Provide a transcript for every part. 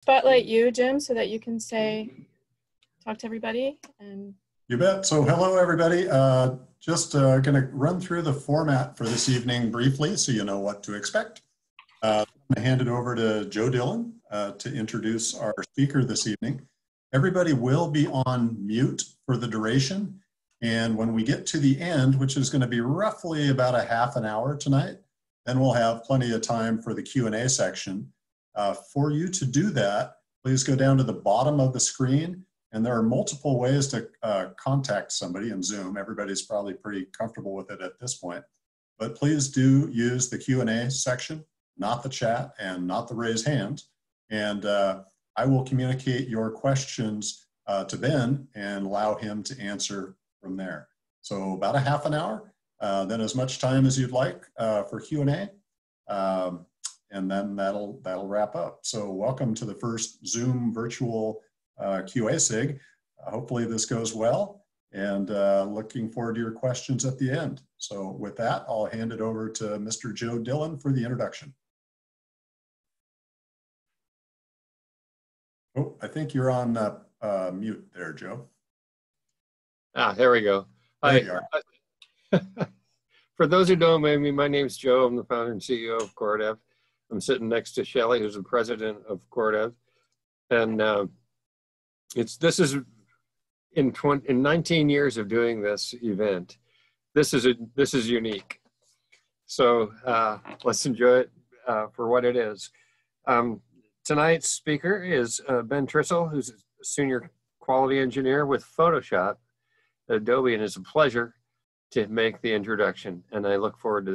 spotlight you, Jim, so that you can talk to everybody? And you bet. So hello, everybody. Just going to run through the format for this evening briefly so you know what to expect. I'm going to hand it over to Joe Dillon to introduce our speaker this evening. Everybody will be on mute for the duration. And when we get to the end, which is going to be roughly about a half an hour tonight, then we'll have plenty of time for the Q&A section. For you to do that, please go down to the bottom of the screen, and there are multiple ways to contact somebody in Zoom. Everybody's probably pretty comfortable with it at this point, but please do use the Q&A section, not the chat and not the raise hand, and I will communicate your questions to Ben and allow him to answer from there. So about a half an hour, then as much time as you'd like for Q&A. And then that'll wrap up. So welcome to the first Zoom virtual QASIG. Hopefully this goes well, and looking forward to your questions at the end. So with that, I'll hand it over to Mr. Joe Dillon for the introduction. Oh, I think you're on mute there, Joe. Ah, there we go. There you are. For those who don't know me, my name's Joe. I'm the founder and CEO of CoreDev. I'm sitting next to Shelley, who's the president of CoreDev. And this is in 19 years of doing this event, this is unique. So let's enjoy it for what it is. Tonight's speaker is Ben Trissel, who's a senior quality engineer with Photoshop at Adobe, and it's a pleasure to make the introduction. And I look forward to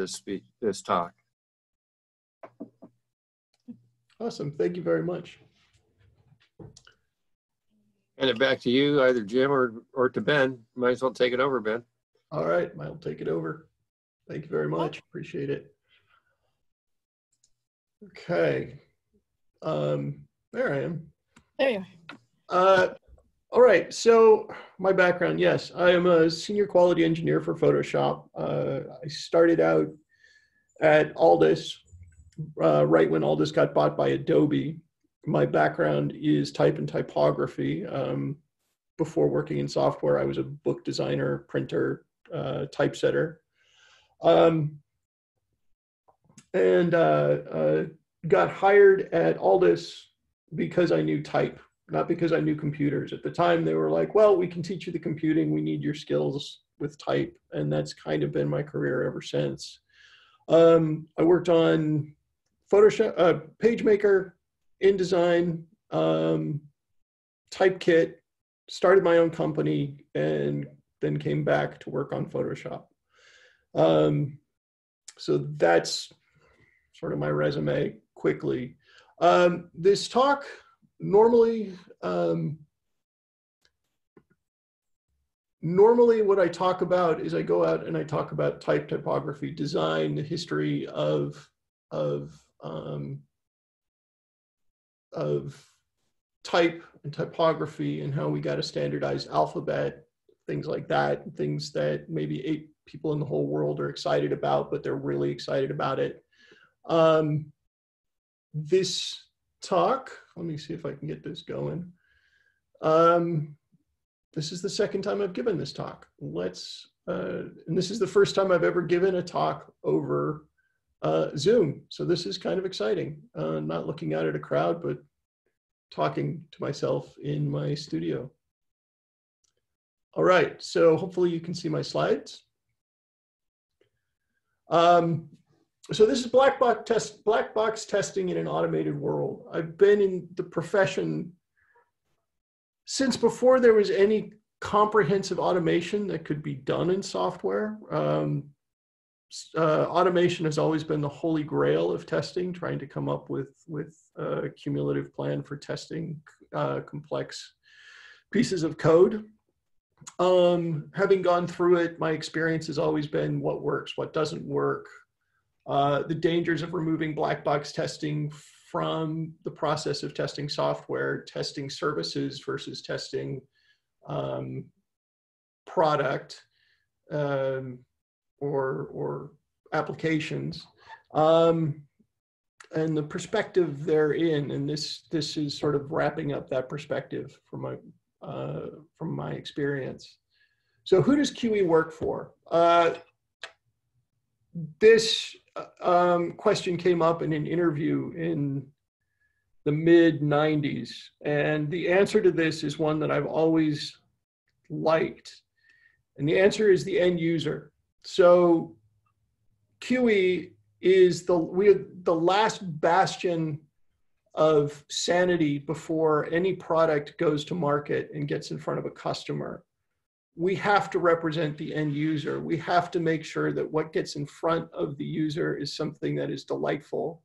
this talk. Awesome. Thank you very much. Hand it back to you, either Jim or to Ben. Might as well take it over, Ben. All right, I'll take it over. Thank you very much. Appreciate it. Okay. There I am. there you are. All right, so my background, yes, I am a senior quality engineer for Photoshop. I started out at Aldus right when Aldus got bought by Adobe. My background is type and typography. Before working in software, I was a book designer, printer, typesetter. And got hired at Aldus because I knew type, not because I knew computers. At the time, they were like, well, we can teach you the computing. We need your skills with type. And that's kind of been my career ever since. I worked on Photoshop, PageMaker, InDesign, TypeKit, started my own company, and then came back to work on Photoshop. So that's sort of my resume quickly. This talk, normally what I talk about is I go out and I talk about type, typography, design, the history of type and typography and how we got a standardized alphabet, things like that, things that maybe 8 people in the whole world are excited about, but they're really excited about it. This talk, let me see if I can get this going. This is the second time I've given this talk. And this is the first time I've ever given a talk over Zoom. So this is kind of exciting. Not looking out at a crowd, but talking to myself in my studio. All right, so hopefully you can see my slides. So this is black box testing in an automated world. I've been in the profession since before there was any comprehensive automation that could be done in software. Automation has always been the holy grail of testing, trying to come up with a cumulative plan for testing complex pieces of code. Having gone through it, my experience has always been what works, what doesn't work, the dangers of removing black box testing from the process of testing software, testing services versus testing product or applications. and the perspective they're in. And this is sort of wrapping up that perspective from my experience. So who does Kiwi work for? This question came up in an interview in the mid-90s. And the answer to this is one that I've always liked. And the answer is the end user. So Kiwi is the last bastion of sanity before any product goes to market and gets in front of a customer. We have to represent the end user. We have to make sure that what gets in front of the user is something that is delightful,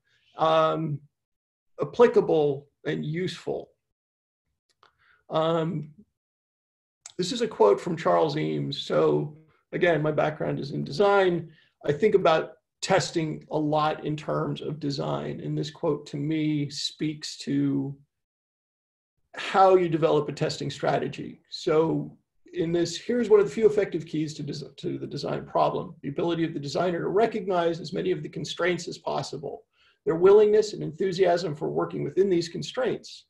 applicable, and useful. This is a quote from Charles Eames. So again, my background is in design. I think about testing a lot in terms of design. And this quote to me speaks to how you develop a testing strategy. So in this, here's one of the few effective keys to the design problem: the ability of the designer to recognize as many of the constraints as possible, their willingness and enthusiasm for working within these constraints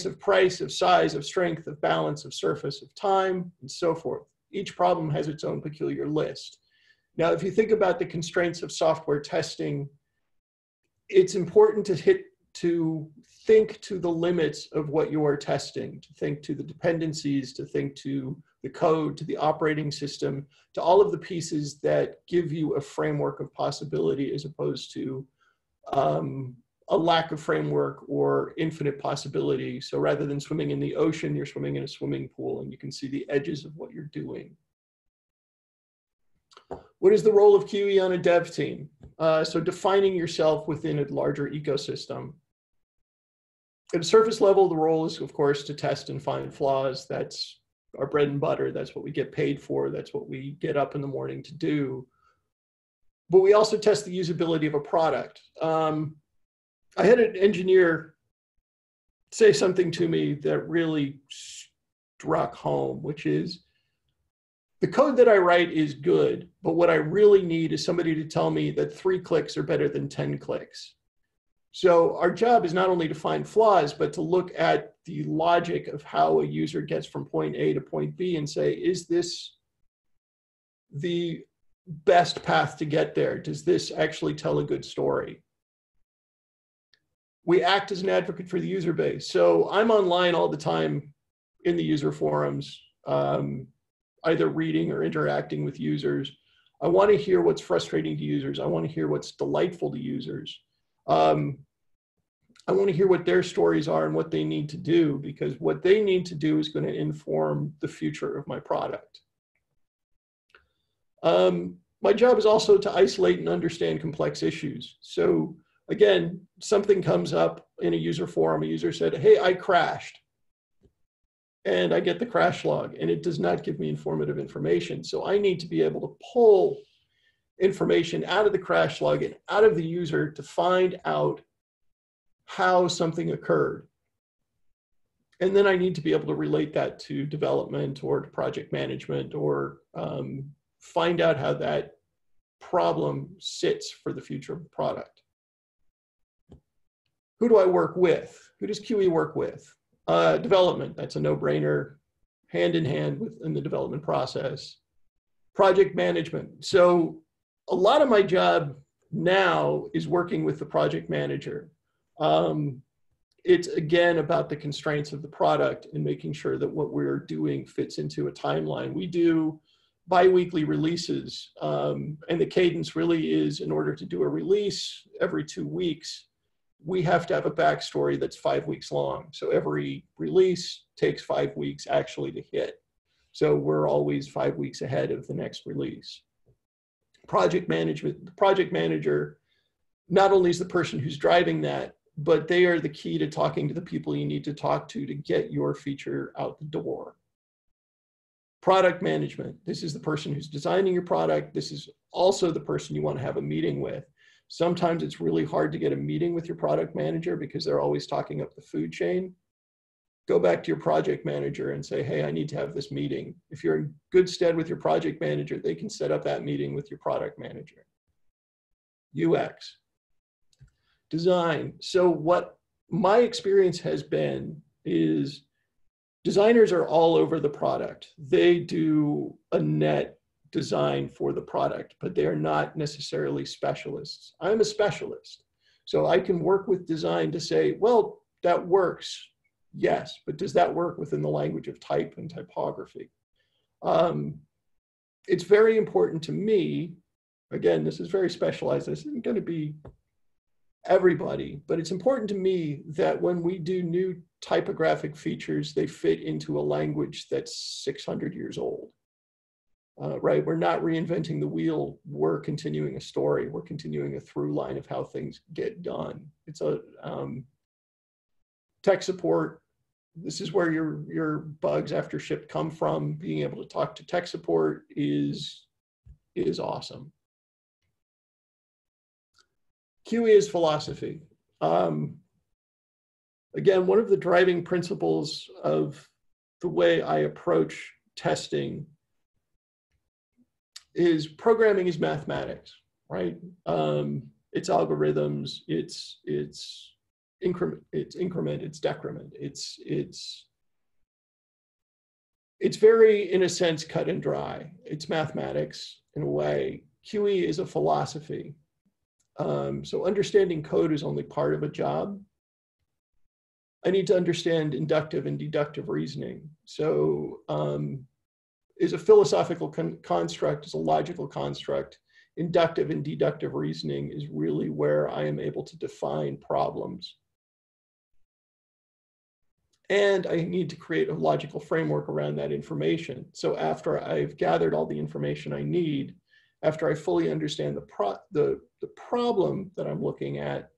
of price, of size, of strength, of balance, of surface, of time, and so forth. Each problem has its own peculiar list. Now, if you think about the constraints of software testing, it's important to think to the limits of what you are testing, to think to the dependencies, to think to the code, to the operating system, to all of the pieces that give you a framework of possibility, as opposed to a lack of framework or infinite possibility. So rather than swimming in the ocean, you're swimming in a swimming pool and you can see the edges of what you're doing. What is the role of Kiwi on a dev team? So defining yourself within a larger ecosystem. At a surface level, the role is, of course, to test and find flaws. That's our bread and butter. That's what we get paid for. That's what we get up in the morning to do. But we also test the usability of a product. I had an engineer say something to me that really struck home, which is, the code that I write is good, but what I really need is somebody to tell me that 3 clicks are better than 10 clicks. So our job is not only to find flaws, but to look at the logic of how a user gets from point A to point B and say, is this the best path to get there? Does this actually tell a good story? We act as an advocate for the user base. So I'm online all the time in the user forums, either reading or interacting with users. I want to hear what's frustrating to users. I want to hear what's delightful to users. I want to hear what their stories are and what they need to do, because what they need to do is going to inform the future of my product. My job is also to isolate and understand complex issues. So again, something comes up in a user forum, a user said, hey, I crashed. And I get the crash log, and it does not give me informative information. So I need to be able to pull information out of the crash log and out of the user to find out how something occurred. And then I need to be able to relate that to development or to project management, or find out how that problem sits for the future of the product. Who do I work with? Who does Kiwi work with? Development, that's a no-brainer, hand in hand within the development process. Project management. So a lot of my job now is working with the project manager. It's again about the constraints of the product and making sure that what we're doing fits into a timeline. We do bi-weekly releases, and the cadence really is, in order to do a release every 2 weeks, we have to have a backstory that's 5 weeks long. So every release takes 5 weeks actually to hit. So we're always 5 weeks ahead of the next release. Project management, the project manager not only is the person who's driving that, but they are the key to talking to the people you need to talk to get your feature out the door. Product management, this is the person who's designing your product. This is also the person you want to have a meeting with. Sometimes it's really hard to get a meeting with your product manager because they're always talking up the food chain. Go back to your project manager and say, hey, I need to have this meeting. If you're in good stead with your project manager, they can set up that meeting with your product manager. UX. Design. So what my experience has been is designers are all over the product. They do a net design for the product, but they are not necessarily specialists. I'm a specialist. So I can work with design to say, well, that works. Yes, but does that work within the language of type and typography? It's very important to me. Again, this is very specialized. This isn't going to be everybody, but it's important to me that when we do new typographic features, they fit into a language that's 600 years old, right? We're not reinventing the wheel. We're continuing a story. We're continuing a through line of how things get done. It's a tech support. This is where your bugs after ship come from. Being able to talk to tech support is awesome. QE is philosophy. Again, one of the driving principles of the way I approach testing is programming is mathematics, right? It's algorithms, it's increment, it's decrement, it's very, in a sense, cut and dry. It's mathematics in a way. QE is a philosophy. So understanding code is only part of a job. I need to understand inductive and deductive reasoning. So is a philosophical construct, is a logical construct. Inductive and deductive reasoning is really where I am able to define problems. And I need to create a logical framework around that information. So after I've gathered all the information I need, after I fully understand the problem that I'm looking at,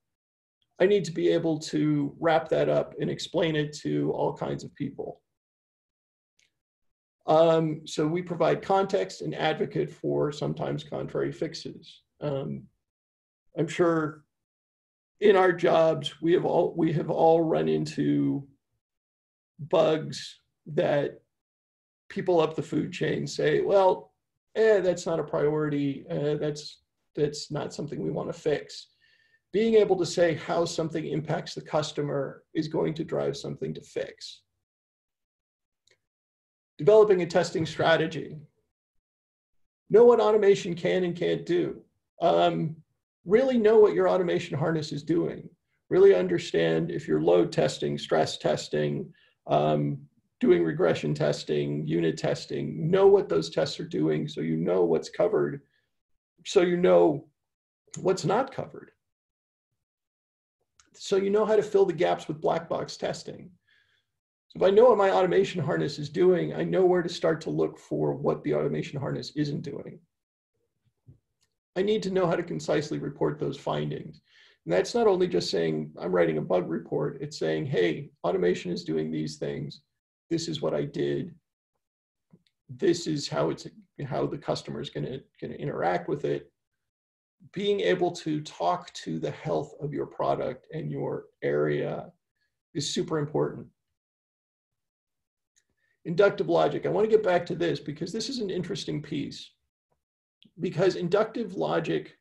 I need to be able to wrap that up and explain it to all kinds of people. So we provide context and advocate for sometimes contrary fixes. I'm sure in our jobs, we have all run into bugs that people up the food chain say, well, that's not a priority. That's not something we want to fix. Being able to say how something impacts the customer is going to drive something to fix. Developing a testing strategy. Know what automation can and can't do. Really know what your automation harness is doing. Really understand if you're load testing, stress testing, doing regression testing, unit testing, know what those tests are doing so you know what's covered, so you know what's not covered. So you know how to fill the gaps with black box testing. So if I know what my automation harness is doing, I know where to start to look for what the automation harness isn't doing. I need to know how to concisely report those findings. And that's not only just saying, I'm writing a bug report, it's saying, hey, automation is doing these things. This is what I did. This is how the customer is gonna interact with it. Being able to talk to the health of your product and your area is super important. Inductive logic. I want to get back to this because this is an interesting piece. Because inductive logic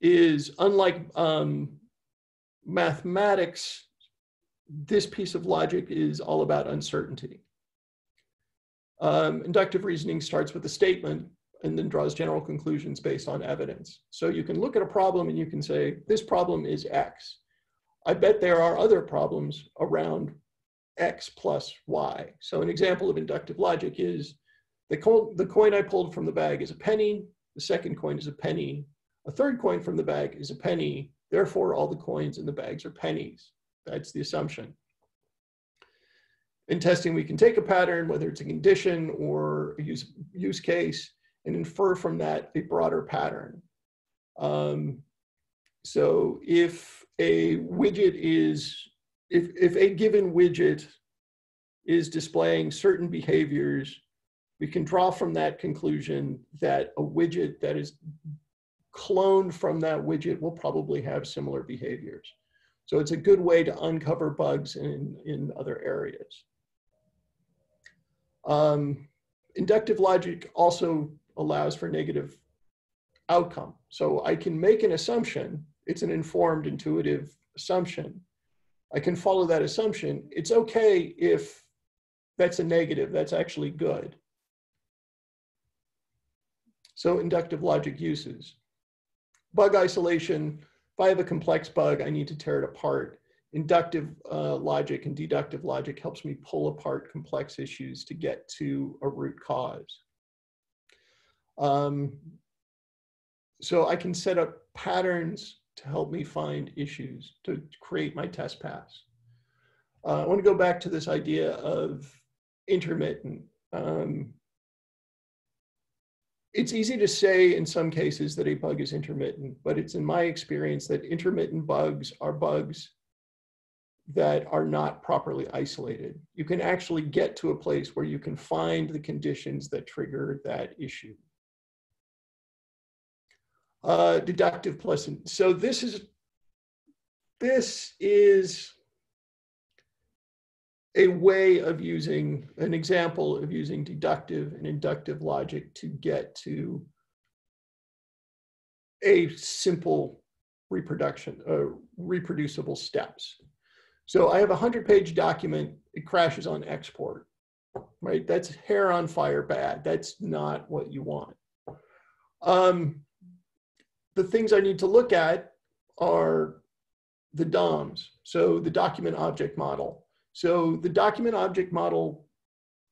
is unlike mathematics, this piece of logic is all about uncertainty. Inductive reasoning starts with a statement and then draws general conclusions based on evidence. So you can look at a problem and you can say, this problem is X. I bet there are other problems around X plus Y. So an example of inductive logic is the coin I pulled from the bag is a penny, the second coin is a penny, a third coin from the bag is a penny, therefore all the coins in the bags are pennies. That's the assumption. In testing, we can take a pattern, whether it's a condition or a use case, and infer from that a broader pattern. So if a widget is, if a given widget is displaying certain behaviors, we can draw from that conclusion that a widget that is cloned from that widget will probably have similar behaviors. So it's a good way to uncover bugs in other areas. Inductive logic also allows for negative outcome. So I can make an assumption It's an informed, intuitive assumption. I can follow that assumption. It's okay if that's a negative, that's actually good. So inductive logic uses. Bug isolation. If I have a complex bug, I need to tear it apart. Inductive logic and deductive logic helps me pull apart complex issues to get to a root cause. So I can set up patterns to help me find issues, to create my test pass. I want to go back to this idea of intermittent. It's easy to say in some cases that a bug is intermittent, but it's in my experience that intermittent bugs are bugs that are not properly isolated. You can actually get to a place where you can find the conditions that trigger that issue. Deductive plus, so this is a way of using, an example of using deductive and inductive logic to get to a simple reproducible steps. So I have a 100-page document, it crashes on export, right? That's hair on fire bad. That's not what you want. The things I need to look at are the DOMs, so the document object model. So the document object model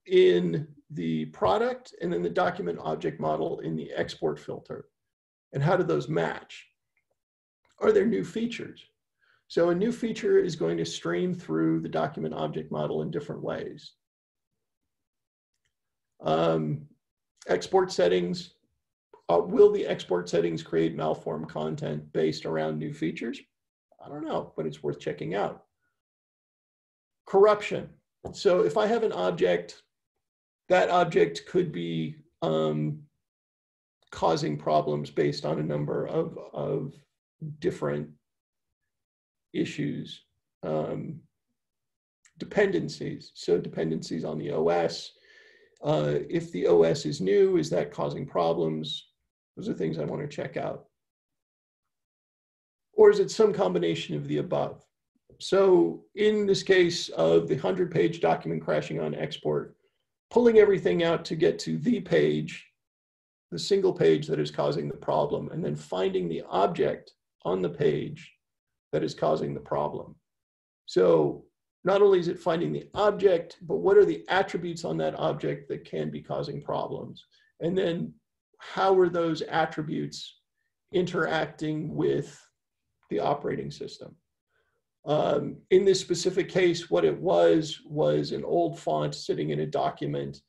in the product and then the document object model in the export filter. And how do those match? Are there new features? So a new feature is going to stream through the document object model in different ways. Export settings. Will the export settings create malformed content based around new features? I don't know, but it's worth checking out. Corruption. So if I have an object, that object could be causing problems based on a number of different issues. Dependencies. So dependencies on the OS. If the OS is new, is that causing problems? Those are things I want to check out. Or is it some combination of the above? So in this case of the 100-page document crashing on export, pulling everything out to get to the page, the single page that is causing the problem, and then finding the object on the page that is causing the problem. So not only is it finding the object, but what are the attributes on that object that can be causing problems? And then how are those attributes interacting with the operating system? In this specific case, what it was an old font sitting in a document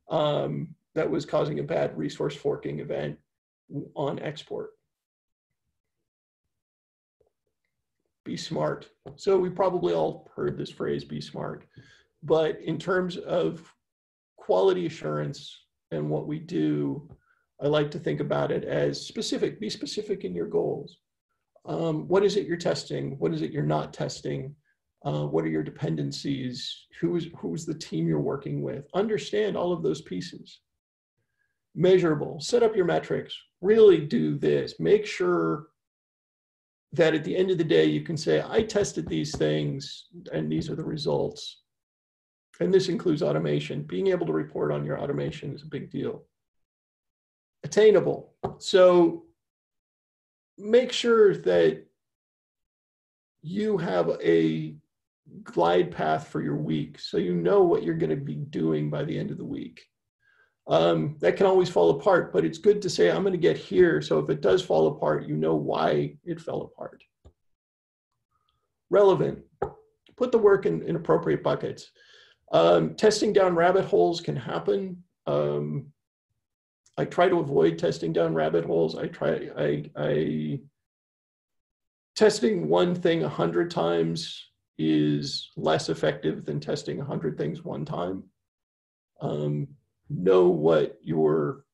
that was causing a bad resource forking event on export. Be smart. So we probably all heard this phrase, be smart. But in terms of quality assurance and what we do, I like to think about it as specific. Be specific in your goals. What is it you're testing? What is it you're not testing? What are your dependencies? Who's the team you're working with? Understand all of those pieces. Measurable. Set up your metrics. Really do this. Make sure that at the end of the day, you can say, I tested these things and these are the results. And this includes automation. Being able to report on your automation is a big deal. Attainable. So make sure that you have a glide path for your week so you know what you're going to be doing by the end of the week. That can always fall apart, but it's good to say, I'm going to get here. So if it does fall apart, you know why it fell apart. Relevant. Put the work in appropriate buckets. Testing down rabbit holes can happen. I try to avoid testing down rabbit holes. Testing one thing 100 times is less effective than testing 100 things one time. Know what your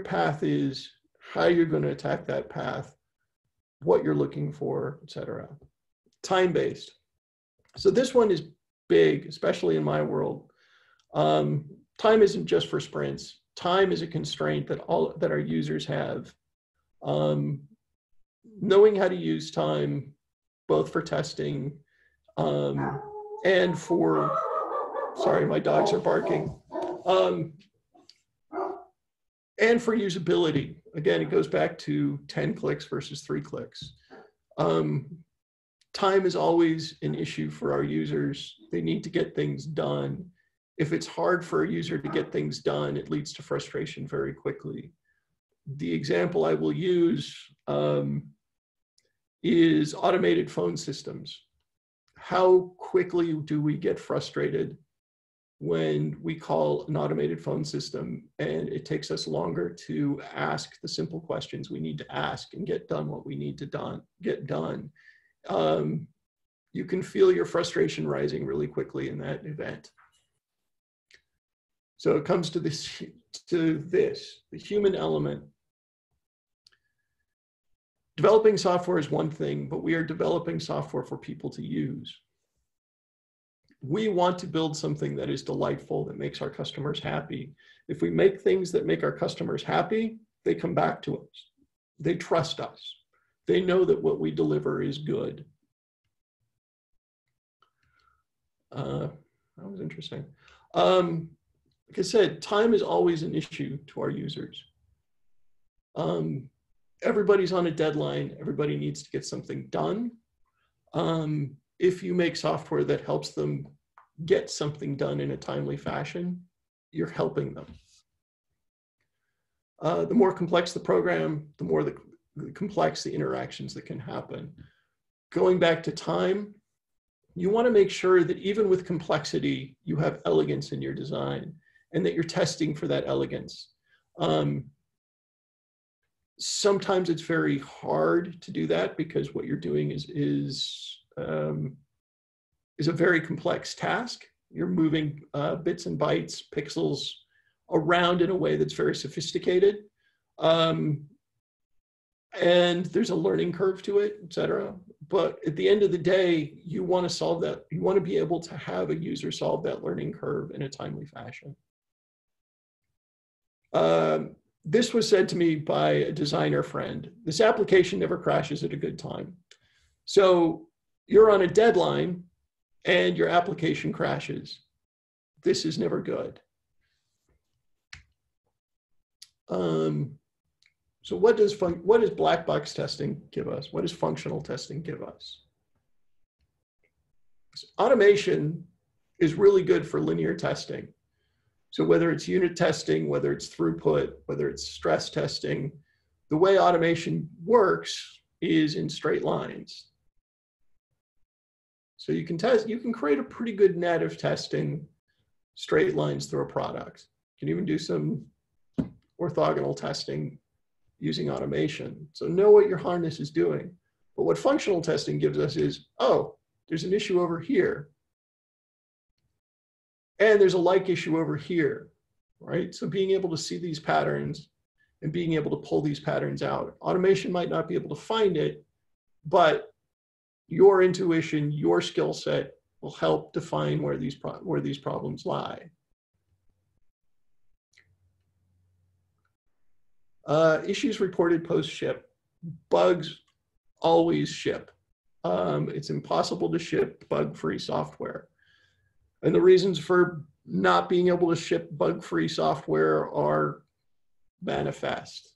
path is, how you're going to attack that path, what you're looking for, etc. Time-based. So this one is big, especially in my world. Time isn't just for sprints. time is a constraint that our users have. Knowing how to use time, both for testing and for, sorry, my dogs are barking, and for usability. Again, it goes back to 10 clicks versus 3 clicks. Time is always an issue for our users. They need to get things done. If it's hard for a user to get things done, it leads to frustration very quickly. The example I will use is automated phone systems. How quickly do we get frustrated when we call an automated phone system and it takes us longer to ask the simple questions we need to ask and get done what we need to get done? You can feel your frustration rising really quickly in that event. So it comes to this, the human element. Developing software is one thing, but we are developing software for people to use. We want to build something that is delightful, that makes our customers happy. If we make things that make our customers happy, they come back to us. They trust us. They know that what we deliver is good. That was interesting. Like I said, time is always an issue to our users. Everybody's on a deadline. Everybody needs to get something done. If you make software that helps them get something done in a timely fashion, you're helping them. The more complex the program, the more complex the interactions that can happen. Going back to time, you want to make sure that even with complexity, you have elegance in your design and that you're testing for that elegance. Sometimes it's very hard to do that because what you're doing is a very complex task. You're moving bits and bytes, pixels around in a way that's very sophisticated. And there's a learning curve to it, et cetera. But at the end of the day, you want to solve that. You want to be able to have a user solve that learning curve in a timely fashion. This was said to me by a designer friend. This application never crashes at a good time. So you're on a deadline and your application crashes. This is never good. So what does black box testing give us? What does functional testing give us? So automation is really good for linear testing. So whether it's unit testing, whether it's throughput, whether it's stress testing, the way automation works is in straight lines. So you can create a pretty good net of testing straight lines through a product. You can even do some orthogonal testing using automation. So know what your harness is doing. But what functional testing gives us is, oh, there's an issue over here. And there's a like issue over here, right? So being able to see these patterns and being able to pull these patterns out. Automation might not be able to find it, but your intuition, your skill set will help define where these problems lie. Issues reported post-ship. Bugs always ship. It's impossible to ship bug-free software. And the reasons for not being able to ship bug-free software are manifest.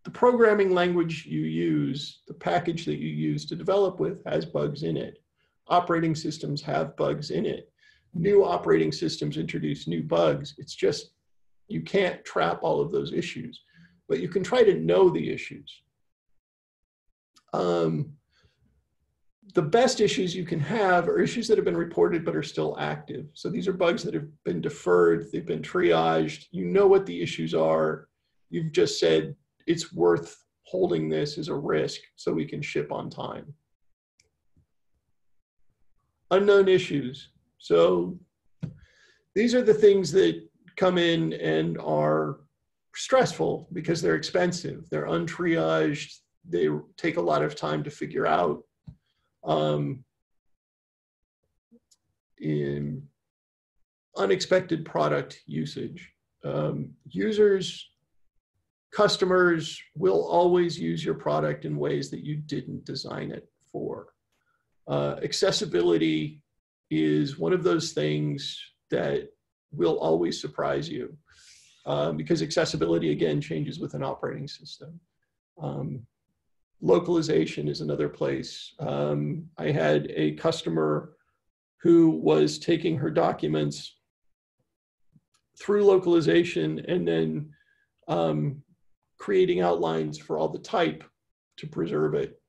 The programming language you use, the package that you use to develop with has bugs in it. Operating systems have bugs in it. New operating systems introduce new bugs. It's just, you can't trap all of those issues, but you can try to know the issues. The best issues you can have are issues that have been reported but are still active. So these are bugs that have been deferred, they've been triaged, you know what the issues are. You've just said it's worth holding this as a risk so we can ship on time. Unknown issues. So these are the things that come in and are stressful because they're expensive, they're untriaged, they take a lot of time to figure out. unexpected product usage. Customers will always use your product in ways that you didn't design it for. Accessibility is one of those things that will always surprise you because accessibility, again, changes with an operating system. Localization is another place. I had a customer who was taking her documents through localization and then creating outlines for all the type to preserve it.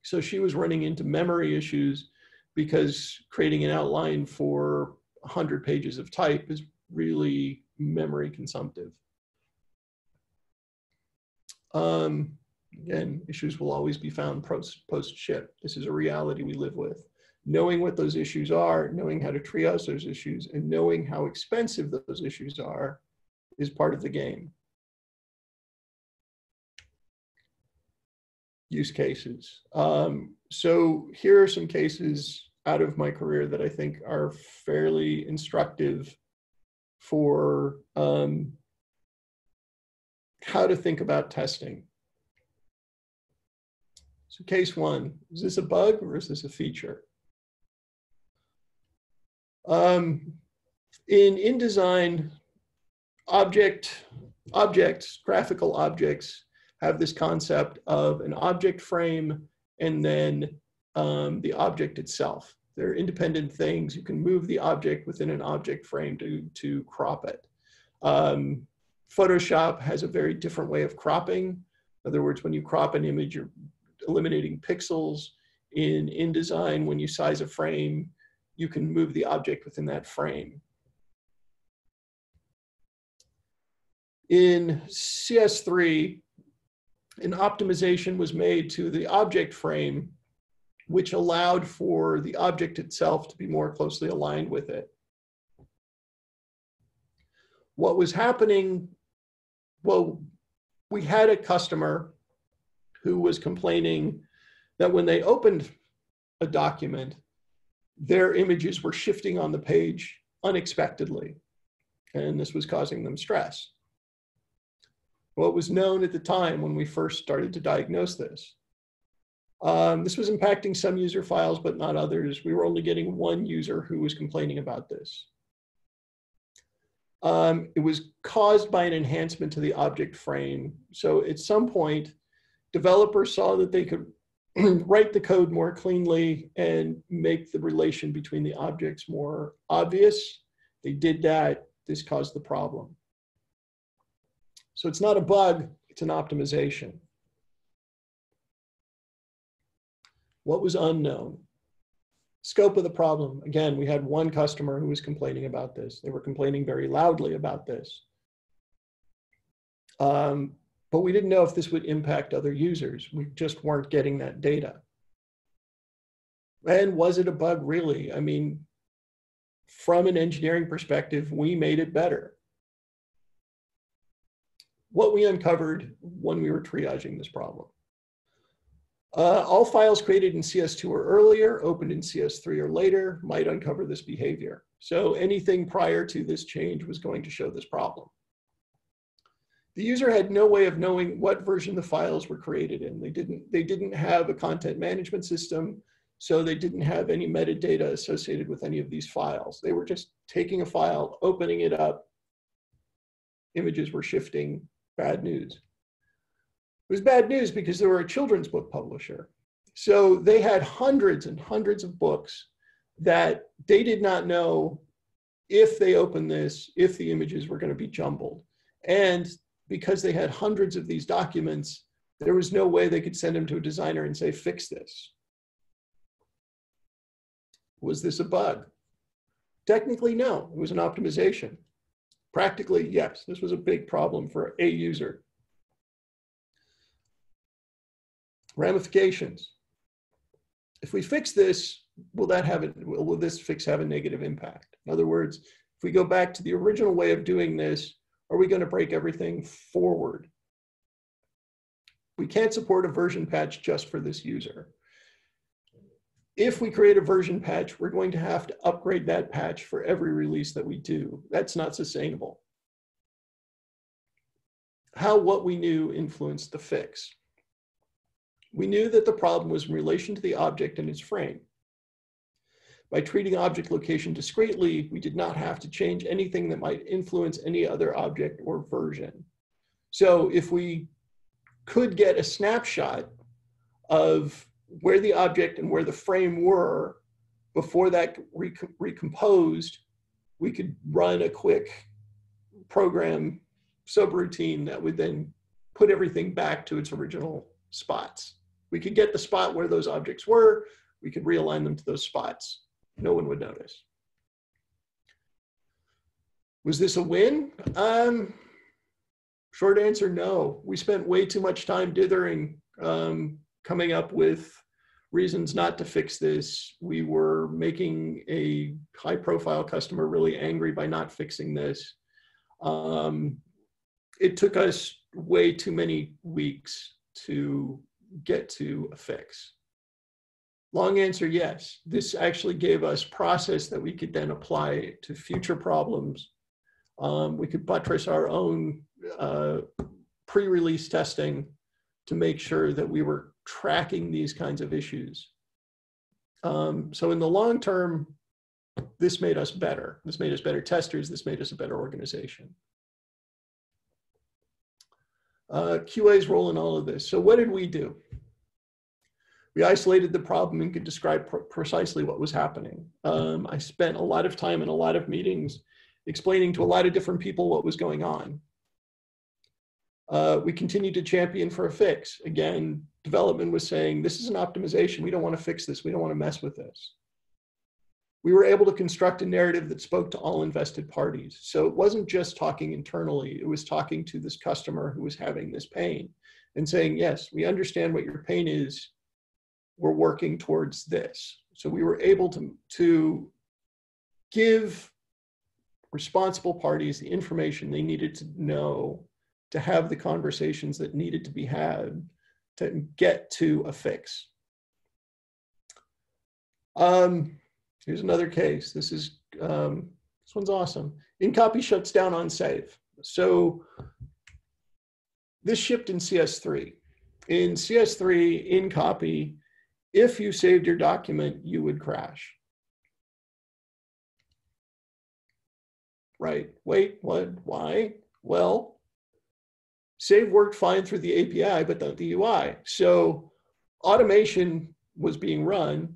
So she was running into memory issues because creating an outline for 100 pages of type is really memory consumptive. Again, issues will always be found post-ship. This is a reality we live with. Knowing what those issues are, knowing how to triage those issues, and knowing how expensive those issues are is part of the game. Use cases. So here are some cases out of my career that I think are fairly instructive for how to think about testing. So case one, is this a bug or is this a feature? In InDesign, graphical objects have this concept of an object frame and then the object itself. They're independent things. You can move the object within an object frame to crop it. Photoshop has a very different way of cropping. In other words, when you crop an image, you're eliminating pixels. In InDesign, when you size a frame, you can move the object within that frame. In CS3, an optimization was made to the object frame, which allowed for the object itself to be more closely aligned with it. What was happening, well, we had a customer who was complaining that when they opened a document, their images were shifting on the page unexpectedly, and this was causing them stress. What was known at the time when we first started to diagnose this. This was impacting some user files, but not others. We were only getting one user who was complaining about this. It was caused by an enhancement to the object frame. So at some point, developers saw that they could write the code more cleanly and make the relation between the objects more obvious. They did that. This caused the problem. So it's not a bug, it's an optimization. What was unknown? Scope of the problem. Again, we had one customer who was complaining about this. They were complaining very loudly about this. But we didn't know if this would impact other users. We just weren't getting that data. And was it a bug really? I mean, from an engineering perspective, we made it better. What we uncovered when we were triaging this problem. All files created in CS2 or earlier, opened in CS3 or later, might uncover this behavior. So anything prior to this change was going to show this problem. The user had no way of knowing what version the files were created in. They didn't have a content management system, so they didn't have any metadata associated with any of these files. They were just taking a file, opening it up, images were shifting, bad news. It was bad news because they were a children's book publisher. So they had hundreds and hundreds of books that they did not know if they opened this, if the images were going to be jumbled. And because they had hundreds of these documents, there was no way they could send them to a designer and say, fix this. Was this a bug? Technically, no, it was an optimization. Practically, yes, this was a big problem for a user. Ramifications. If we fix this, will this fix have a negative impact? In other words, if we go back to the original way of doing this, are we going to break everything forward? We can't support a version patch just for this user. if we create a version patch, we're going to have to upgrade that patch for every release that we do. That's not sustainable. How what we knew influenced the fix. We knew that the problem was in relation to the object and its frame. By treating object location discretely, we did not have to change anything that might influence any other object or version. So if we could get a snapshot of where the object and where the frame were before that recomposed, we could run a quick program subroutine that would then put everything back to its original spots. We could get the spot where those objects were, we could realign them to those spots. No one would notice. Was this a win? Short answer, no. We spent way too much time dithering, coming up with reasons not to fix this. We were making a high-profile customer really angry by not fixing this. It took us way too many weeks to get to a fix. Long answer, yes. This actually gave us process that we could then apply to future problems. We could buttress our own pre-release testing to make sure that we were tracking these kinds of issues. So in the long term, this made us better. This made us better testers. This made us a better organization. QA's role in all of this. So what did we do? We isolated the problem and could describe precisely what was happening. I spent a lot of time in a lot of meetings explaining to a lot of different people what was going on. We continued to champion for a fix. Again, development was saying, this is an optimization. We don't want to fix this. We don't want to mess with this. We were able to construct a narrative that spoke to all invested parties. So it wasn't just talking internally. It was talking to this customer who was having this pain and saying, yes, we understand what your pain is. We're working towards this. So we were able to give responsible parties the information they needed to know to have the conversations that needed to be had to get to a fix. Here's another case. This one's awesome. InCopy shuts down on save. So this shipped in CS3. In CS3, InCopy, if you saved your document, you would crash. Right, wait, what, why? Well, save worked fine through the API, but not the UI. So automation was being run.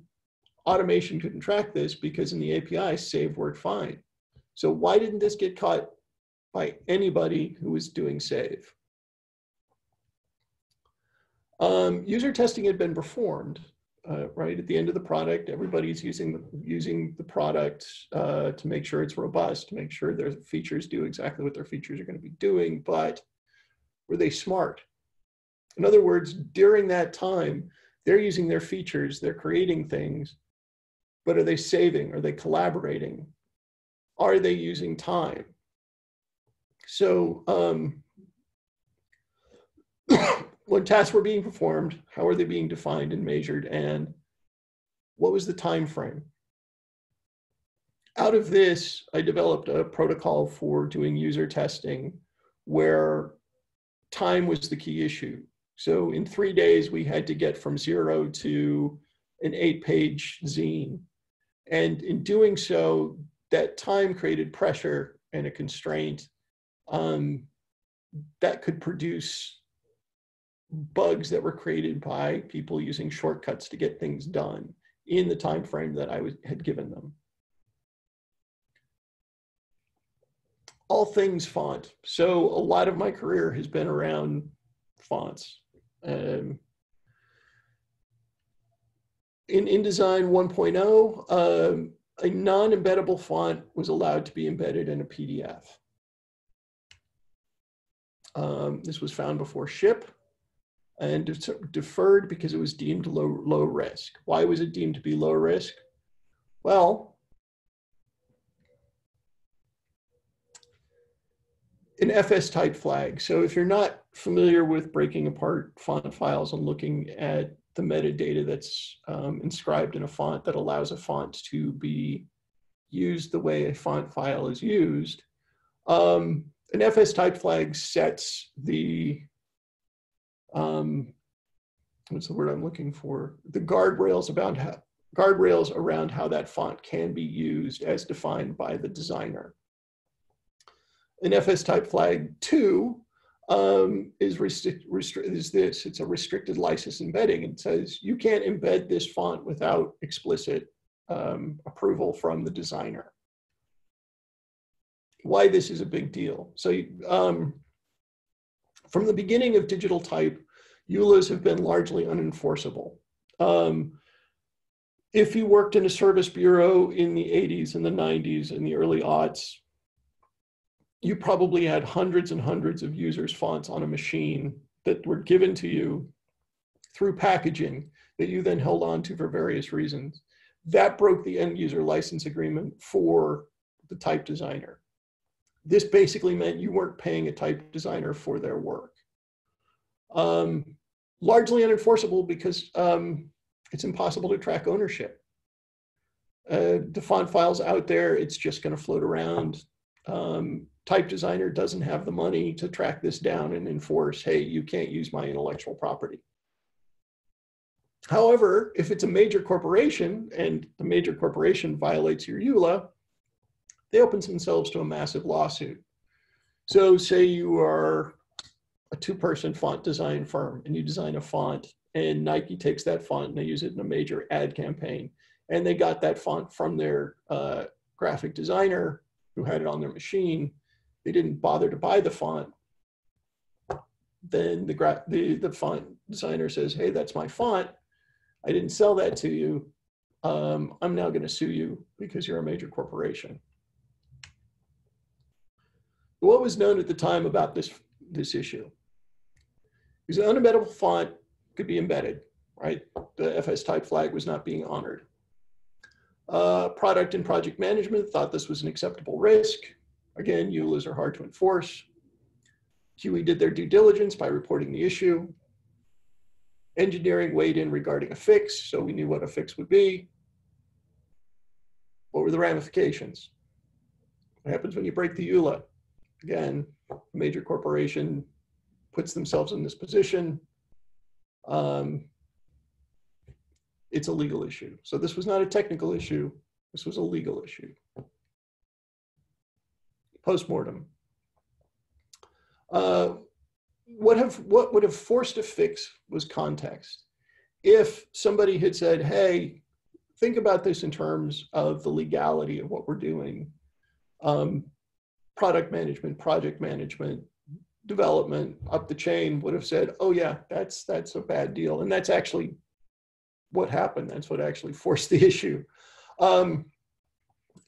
Automation couldn't track this because in the API, save worked fine. So why didn't this get caught by anybody who was doing save? User testing had been performed, right? At the end of the product, everybody's using the product to make sure it's robust, to make sure their features do exactly what their features are going to be doing, but were they smart? In other words, during that time, they're using their features, they're creating things, but are they saving? Are they collaborating? Are they using time? So when tasks were being performed, how are they being defined and measured, and what was the time frame? Out of this, I developed a protocol for doing user testing where time was the key issue. So in 3 days, we had to get from 0 to an 8-page zine. And in doing so, that time created pressure and a constraint that could produce bugs that were created by people using shortcuts to get things done in the time frame that I had given them. All things font. So a lot of my career has been around fonts. In InDesign 1.0, a non-embeddable font was allowed to be embedded in a PDF. This was found before ship and deferred because it was deemed low risk. Why was it deemed to be low risk? Well, an FS type flag. So if you're not familiar with breaking apart font files and looking at the metadata that's inscribed in a font that allows a font to be used the way a font file is used, an FS type flag sets the, what's the word I'm looking for? The guardrails around how that font can be used as defined by the designer. An FS type flag 2 is this. It's a restricted license embedding. It says you can't embed this font without explicit approval from the designer. Why this is a big deal. So from the beginning of digital type, EULAs have been largely unenforceable. If you worked in a service bureau in the 80s and the 90s and the early aughts, you probably had hundreds and hundreds of users' fonts on a machine that were given to you through packaging that you then held on to for various reasons. That broke the end user license agreement for the type designer. This basically meant you weren't paying a type designer for their work. Largely unenforceable because it's impossible to track ownership. The font file's out there, it's just gonna float around. Type designer doesn't have the money to track this down and enforce, hey, you can't use my intellectual property. However, if it's a major corporation and the major corporation violates your EULA, they open themselves to a massive lawsuit. So say you are a 2-person font design firm and you design a font and Nike takes that font and they use it in a major ad campaign and they got that font from their graphic designer who had it on their machine. They didn't bother to buy the font. Then the font designer says, hey, that's my font. I didn't sell that to you. I'm now going to sue you because you're a major corporation. What was known at the time about this issue? Because an unembeddable font could be embedded, right? The FS type flag was not being honored. Product and project management thought this was an acceptable risk. Again, EULAs are hard to enforce. Kiwi did their due diligence by reporting the issue. Engineering weighed in regarding a fix, so we knew what a fix would be. What were the ramifications? What happens when you break the EULA? Again, a major corporation puts themselves in this position. It's a legal issue. So this was not a technical issue. This was a legal issue. Postmortem. What would have forced a fix was context. If somebody had said, hey, think about this in terms of the legality of what we're doing. Product management, project management, development, up the chain would have said, oh yeah, that's a bad deal. And that's actually what happened. That's what actually forced the issue.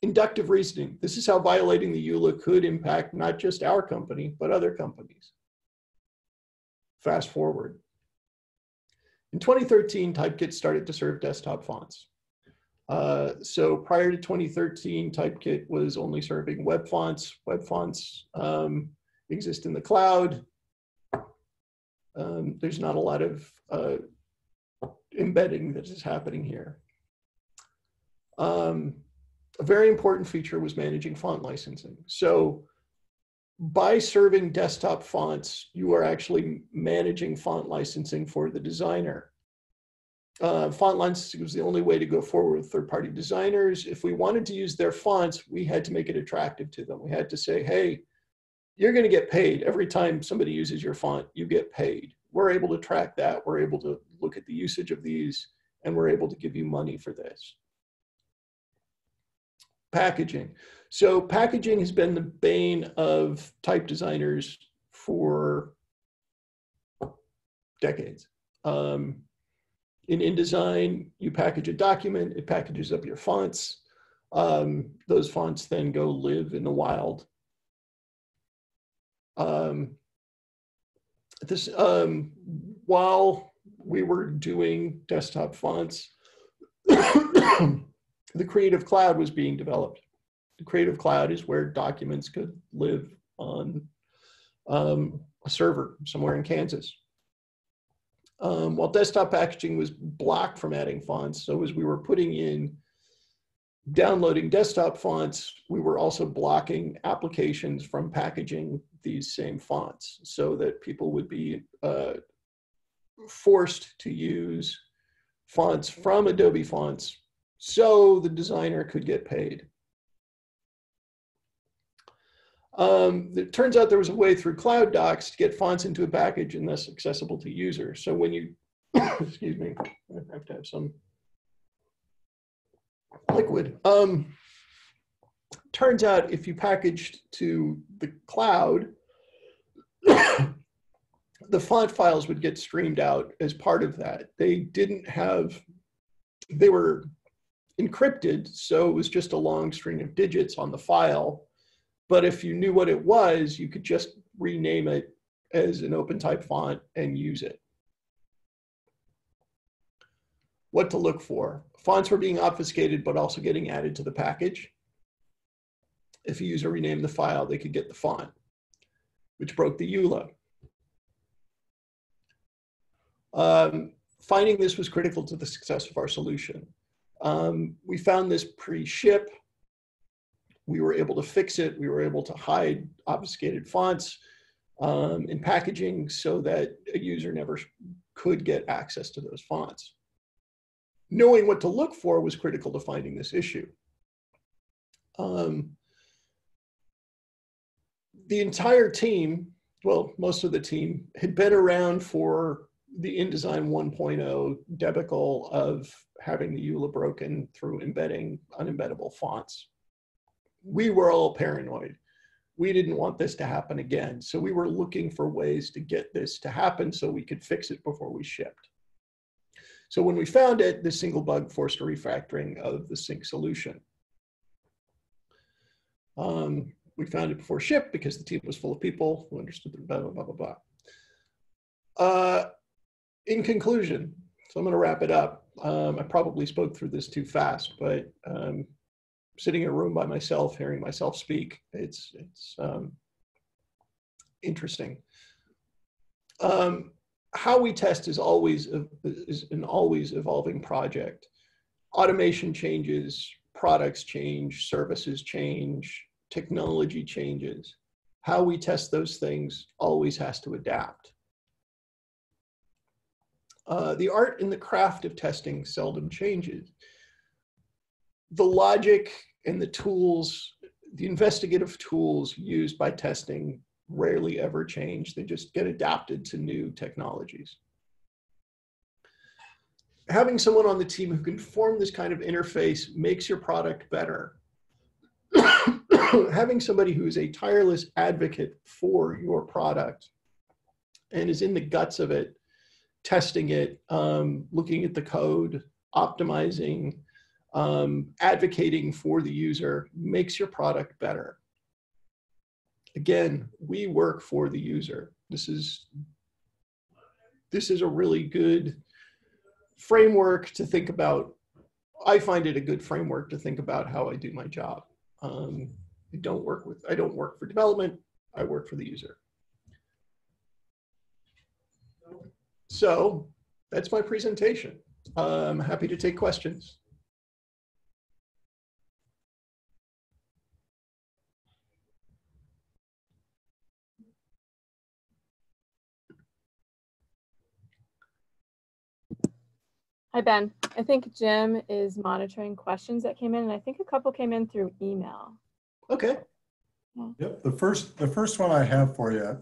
Inductive reasoning. This is how violating the EULA could impact not just our company, but other companies. Fast forward. In 2013, Typekit started to serve desktop fonts. So prior to 2013, Typekit was only serving web fonts. Web fonts exist in the cloud. There's not a lot of embedding that is happening here. A very important feature was managing font licensing. So by serving desktop fonts, you are actually managing font licensing for the designer. Font licensing was the only way to go forward with third-party designers. If we wanted to use their fonts, we had to make it attractive to them. We had to say, hey, you're going to get paid. Every time somebody uses your font, you get paid. We're able to track that. We're able to look at the usage of these, and we're able to give you money for this. Packaging. So packaging has been the bane of type designers for decades. In InDesign, you package a document, it packages up your fonts. Those fonts then go live in the wild. While we were doing desktop fonts, the Creative Cloud was being developed. The Creative Cloud is where documents could live on a server somewhere in Kansas. While desktop packaging was blocked from adding fonts, so as we were putting in downloading desktop fonts, we were also blocking applications from packaging these same fonts so that people would be forced to use fonts from Adobe Fonts so the designer could get paid. It turns out there was a way through Cloud Docs to get fonts into a package and thus accessible to users. So when you, excuse me, I have to have some liquid. Turns out if you packaged to the cloud, the font files would get streamed out as part of that. They didn't have, they were encrypted, so it was just a long string of digits on the file. But if you knew what it was, you could just rename it as an open type font and use it. What to look for? Fonts were being obfuscated, but also getting added to the package. If a user renamed the file, they could get the font, which broke the EULA. Finding this was critical to the success of our solution. We found this pre-ship. We were able to fix it. We were able to hide obfuscated fonts in packaging so that a user never could get access to those fonts. Knowing what to look for was critical to finding this issue. The entire team, well, most of the team, had been around for the InDesign 1.0 debacle of having the EULA broken through embedding unembeddable fonts. We were all paranoid. We didn't want this to happen again. So we were looking for ways to get this to happen so we could fix it before we shipped. So when we found it, the single bug forced a refactoring of the sync solution. We found it before ship because the team was full of people who understood the blah, blah, blah, blah, blah. In conclusion, so I'm going to wrap it up. I probably spoke through this too fast, but sitting in a room by myself, hearing myself speak, it's interesting. How we test is an always evolving project. Automation changes, products change, services change, technology changes. How we test those things always has to adapt. The art and the craft of testing seldom changes. The logic and the tools, the investigative tools used by testing rarely ever change. They just get adapted to new technologies. Having someone on the team who can form this kind of interface makes your product better. Having somebody who is a tireless advocate for your product and is in the guts of it, testing it, looking at the code, optimizing, advocating for the user makes your product better. Again, we work for the user. This is a really good framework to think about. I find it a good framework to think about how I do my job. I don't work for development. I work for the user. So that's my presentation. I'm happy to take questions. Hi, Ben. I think Jim is monitoring questions that came in, and I think a couple came in through email. Okay. Yeah. Yep, the first one I have for you,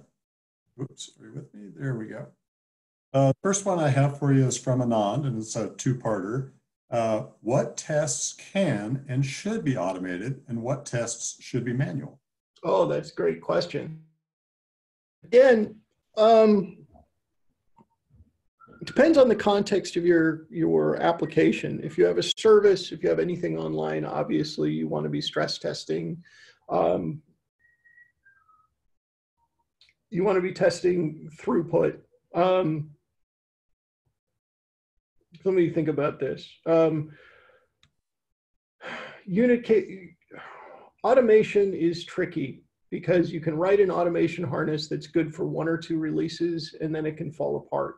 oops, are you with me? There we go. First one I have for you is from Anand, and it's a two-parter. What tests can and should be automated, and what tests should be manual? Oh, that's a great question. Again, it depends on the context of your application. If you have a service, if you have anything online, obviously you want to be stress testing. You want to be testing throughput. Let me think about this. Automation is tricky because you can write an automation harness that's good for 1 or 2 releases, and then it can fall apart.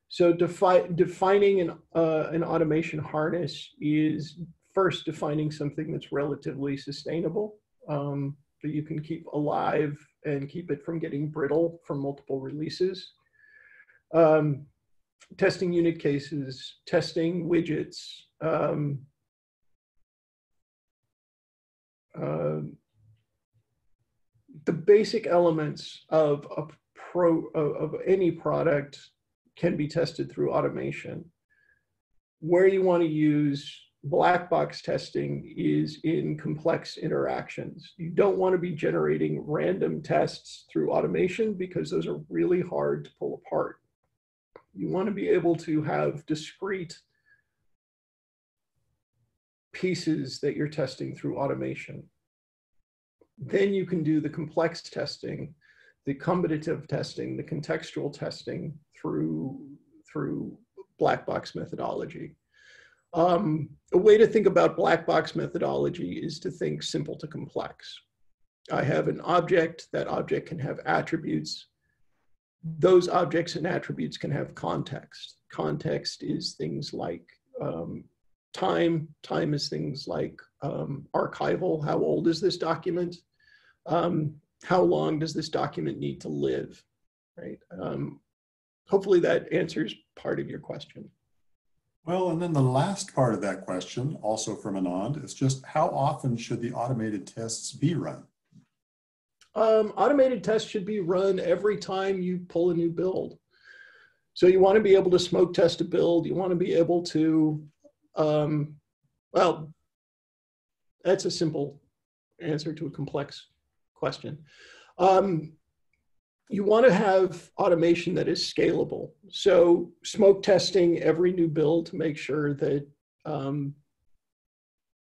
So defining an automation harness is first defining something that's relatively sustainable, that you can keep alive and keep it from getting brittle from multiple releases. Testing unit cases, testing widgets, the basic elements of any product can be tested through automation. Where you want to use black box testing is in complex interactions. You don't want to be generating random tests through automation because those are really hard to pull apart. You want to be able to have discrete pieces that you're testing through automation. Then you can do the complex testing, the combinative testing, the contextual testing through black box methodology. A way to think about black box methodology is to think simple to complex. I have an object, that object can have attributes. Those objects and attributes can have context. Context is things like time. Time is things like archival. How old is this document? How long does this document need to live, right? Hopefully that answers part of your question. Well, and then the last part of that question, also from Anand, is just how often should the automated tests be run? Automated tests should be run every time you pull a new build. So you want to be able to smoke test a build. You want to be able to, well, that's a simple answer to a complex question. You want to have automation that is scalable. So smoke testing every new build to make sure that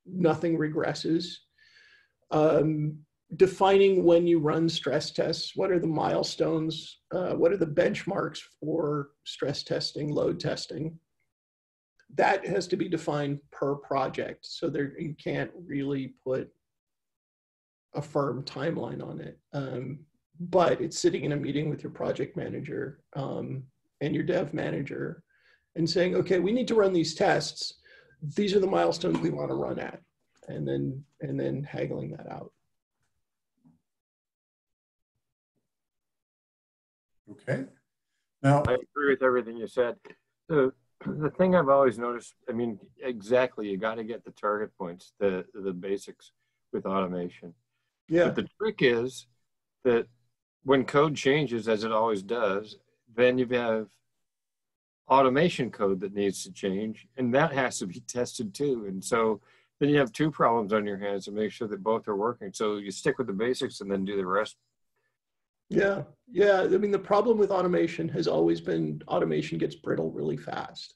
nothing regresses. Defining when you run stress tests, what are the milestones, what are the benchmarks for stress testing, load testing. That has to be defined per project. So there, you can't really put a firm timeline on it. But it's sitting in a meeting with your project manager and your dev manager and saying, okay, we need to run these tests. These are the milestones we want to run at, and then haggling that out. Okay. Now, I agree with everything you said. The thing I've always noticed, I mean, exactly, you got to get the target points, the basics with automation. Yeah. But the trick is that when code changes, as it always does, then you have automation code that needs to change, and that has to be tested too. And so then you have 2 problems on your hands to make sure that both are working. So you stick with the basics and then do the rest. Yeah, yeah. I mean, the problem with automation has always been automation gets brittle really fast.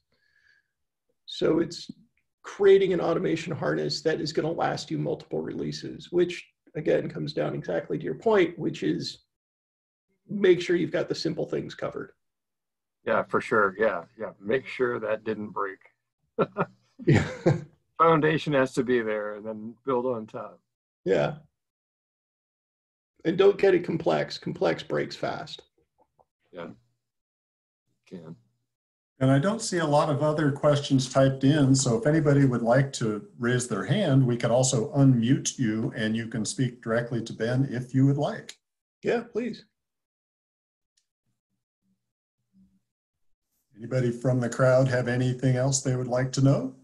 So it's creating an automation harness that is going to last you multiple releases, which again comes down exactly to your point, which is make sure you've got the simple things covered. Yeah, for sure. Yeah, yeah. Make sure that didn't break. Yeah. Foundation has to be there and then build on top. Yeah. And don't get it complex. Complex breaks fast. Yeah. Can. and I don't see a lot of other questions typed in, so if anybody would like to raise their hand, we can also unmute you and you can speak directly to Ben if you would like. Yeah, please. Anybody from the crowd have anything else they would like to know?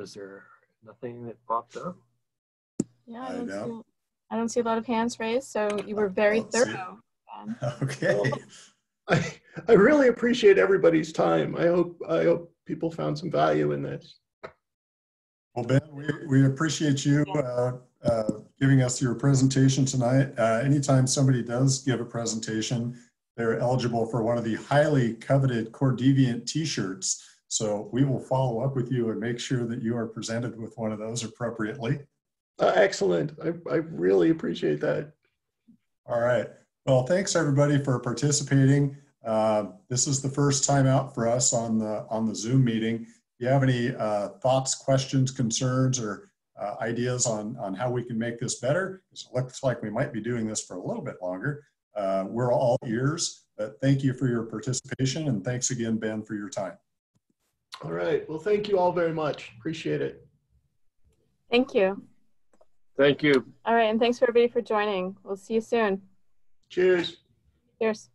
Is there nothing that popped up? Yeah, I don't see a lot of hands raised, so you were very thorough. Okay. Well, I really appreciate everybody's time. I hope people found some value in this. Well, Ben, we appreciate you giving us your presentation tonight. Anytime somebody does give a presentation, they're eligible for one of the highly coveted Core Deviant t-shirts. So we will follow up with you and make sure that you are presented with one of those appropriately. Excellent. I really appreciate that. All right. Well, thanks everybody for participating. This is the first time out for us on the Zoom meeting. If you have any thoughts, questions, concerns, or ideas on how we can make this better, because it looks like we might be doing this for a little bit longer, we're all ears. But thank you for your participation, and thanks again, Ben, for your time. All right. Well, thank you all very much. Appreciate it. Thank you. Thank you. All right, and thanks for everybody for joining. We'll see you soon. Cheers. Cheers.